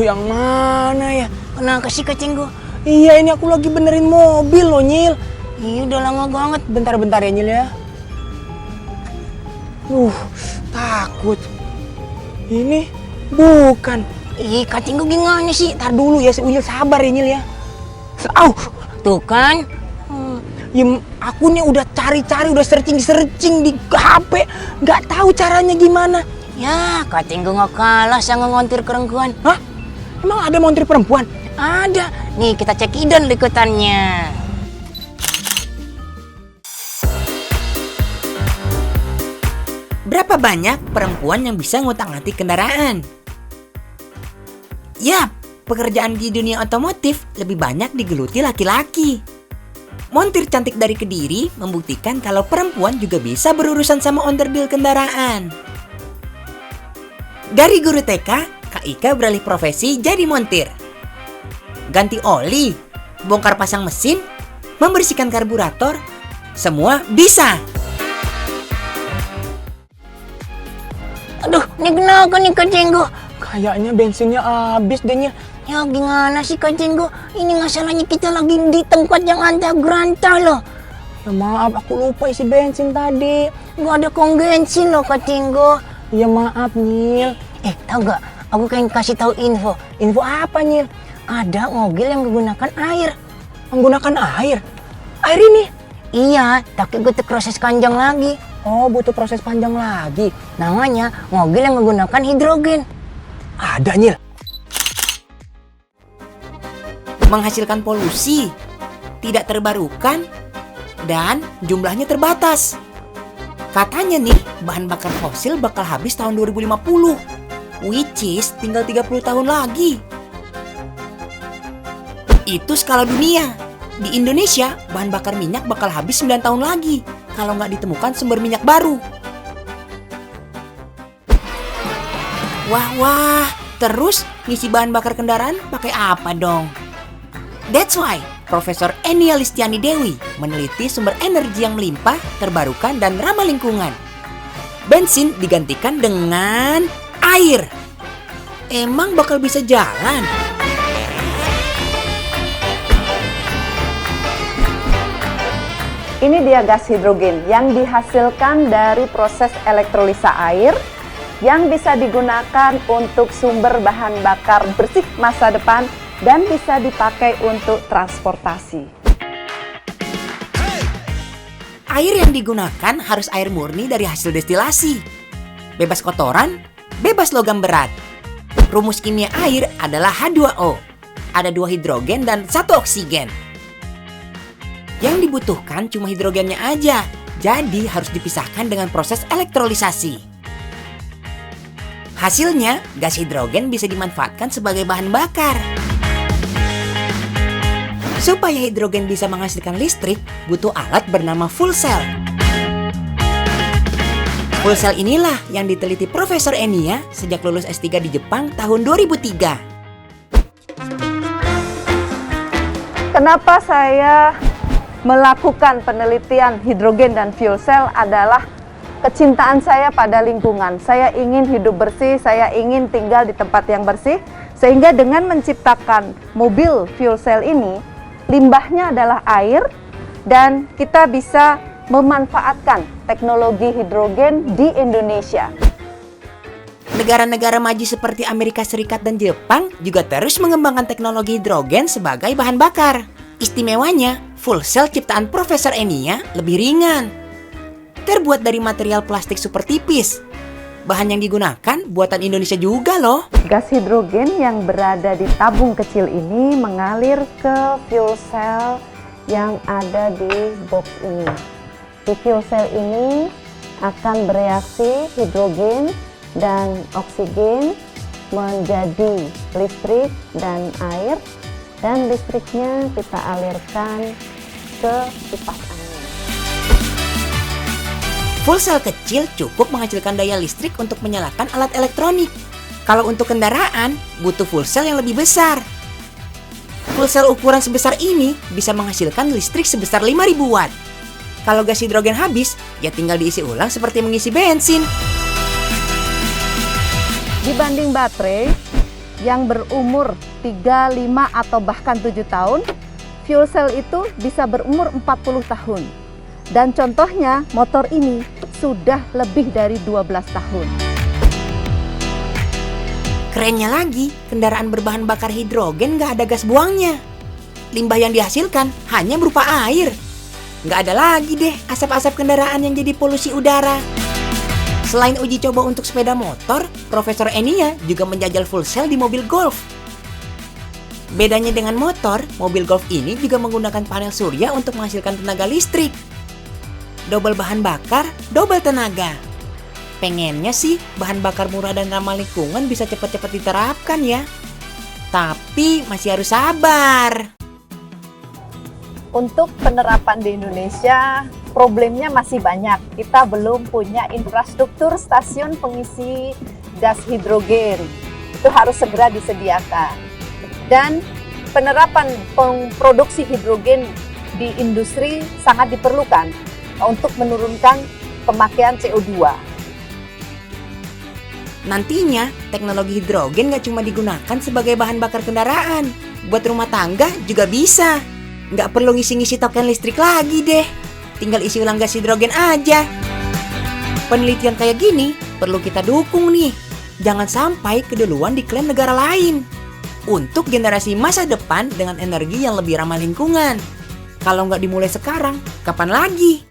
yang mana ya? Kenapa sih Kacenggo? Iya, ini aku lagi benerin mobil loh, Nyil. Iya udah lama banget. Bentar ya, Nyil ya. Takut. Ini bukan. Ih, Kacenggo gimana sih? Tar dulu ya, Nyil, sabar ya, Nyil ya. Tuh kan. Ya, aku nih udah cari-cari, udah searching di HP, nggak tahu caranya gimana. Ya, Kacenggo nggak kalah sama ngontir perempuan. Hah? Emang ada montir perempuan? Ada. Nih kita cek idon liputannya. Berapa banyak perempuan yang bisa ngutak-ngatik kendaraan? Yap, pekerjaan di dunia otomotif lebih banyak digeluti laki-laki. Montir cantik dari Kediri membuktikan kalau perempuan juga bisa berurusan sama onderdil kendaraan. Dari guru TK, Kak Ika beralih profesi jadi montir. Ganti oli, bongkar pasang mesin, membersihkan karburator, semua bisa. Aduh, ini kenapa nih Kacenggo? Kayaknya bensinnya habis deh, Nyil. Ya gimana sih Kacenggo? Ini masalahnya kita lagi di tempat yang anta-granta loh. Ya maaf, aku lupa isi bensin tadi. Gak ada bensin loh Kacenggo. Ya maaf, Nyil. Tahu gak? Aku pengen kasih tahu info. Info apa, Nyil? Ada mobil yang menggunakan air. Menggunakan air? Air ini? Iya, tapi butuh proses panjang lagi. Oh, butuh proses panjang lagi. Namanya mobil yang menggunakan hidrogen. Ada, Nyil. Menghasilkan polusi, tidak terbarukan, dan jumlahnya terbatas. Katanya nih, bahan bakar fosil bakal habis tahun 2050, which is tinggal 30 tahun lagi. Itu skala dunia. Di Indonesia, bahan bakar minyak bakal habis 9 tahun lagi kalau nggak ditemukan sumber minyak baru. Wah, terus ngisi bahan bakar kendaraan pakai apa dong? That's why Profesor Enia Listiani Dewi meneliti sumber energi yang melimpah, terbarukan, dan ramah lingkungan. Bensin digantikan dengan air. Emang bakal bisa jalan? Ini dia gas hidrogen yang dihasilkan dari proses elektrolisa air yang bisa digunakan untuk sumber bahan bakar bersih masa depan dan bisa dipakai untuk transportasi. Air yang digunakan harus air murni dari hasil destilasi. Bebas kotoran, bebas logam berat. Rumus kimia air adalah H2O. Ada 2 hidrogen dan 1 oksigen. Yang dibutuhkan cuma hidrogennya aja, jadi harus dipisahkan dengan proses elektrolisasi. Hasilnya, gas hidrogen bisa dimanfaatkan sebagai bahan bakar. Supaya hidrogen bisa menghasilkan listrik, butuh alat bernama fuel cell. Fuel cell inilah yang diteliti Profesor Enia sejak lulus S3 di Jepang tahun 2003. Kenapa saya melakukan penelitian hidrogen dan fuel cell adalah kecintaan saya pada lingkungan. Saya ingin hidup bersih, saya ingin tinggal di tempat yang bersih. Sehingga dengan menciptakan mobil fuel cell ini, limbahnya adalah air dan kita bisa memanfaatkan teknologi hidrogen di Indonesia. Negara-negara maju seperti Amerika Serikat dan Jepang juga terus mengembangkan teknologi hidrogen sebagai bahan bakar. Istimewanya, fuel cell ciptaan Profesor Enia lebih ringan. Terbuat dari material plastik super tipis. Bahan yang digunakan buatan Indonesia juga loh. Gas hidrogen yang berada di tabung kecil ini mengalir ke fuel cell yang ada di box ini. Di fuel cell ini akan bereaksi hidrogen dan oksigen menjadi listrik dan air, dan listriknya kita alirkan ke kipas angin. Fuel cell kecil cukup menghasilkan daya listrik untuk menyalakan alat elektronik. Kalau untuk kendaraan, butuh fuel cell yang lebih besar. Fuel cell ukuran sebesar ini bisa menghasilkan listrik sebesar 5.000 watt. Kalau gas hidrogen habis, ya tinggal diisi ulang seperti mengisi bensin. Dibanding baterai, yang berumur 3, 5, atau bahkan 7 tahun, fuel cell itu bisa berumur 40 tahun. Dan contohnya, motor ini sudah lebih dari 12 tahun. Kerennya lagi, kendaraan berbahan bakar hidrogen nggak ada gas buangnya. Limbah yang dihasilkan hanya berupa air. Nggak ada lagi deh asap-asap kendaraan yang jadi polusi udara. Selain uji coba untuk sepeda motor, Profesor Enia juga menjajal full cell di mobil golf. Bedanya dengan motor, mobil golf ini juga menggunakan panel surya untuk menghasilkan tenaga listrik. Double bahan bakar, double tenaga. Pengennya sih bahan bakar murah dan ramah lingkungan bisa cepat-cepat diterapkan ya. Tapi masih harus sabar. Untuk penerapan di Indonesia, problemnya masih banyak. Kita belum punya infrastruktur stasiun pengisi gas hidrogen. Itu harus segera disediakan. Dan penerapan produksi hidrogen di industri sangat diperlukan untuk menurunkan pemakaian CO2. Nantinya, teknologi hidrogen nggak cuma digunakan sebagai bahan bakar kendaraan. Buat rumah tangga juga bisa. Nggak perlu ngisi-ngisi token listrik lagi deh. Tinggal isi ulang gas hidrogen aja. Penelitian kayak gini perlu kita dukung nih. Jangan sampai keduluan diklaim negara lain. Untuk generasi masa depan dengan energi yang lebih ramah lingkungan. Kalau nggak dimulai sekarang, kapan lagi?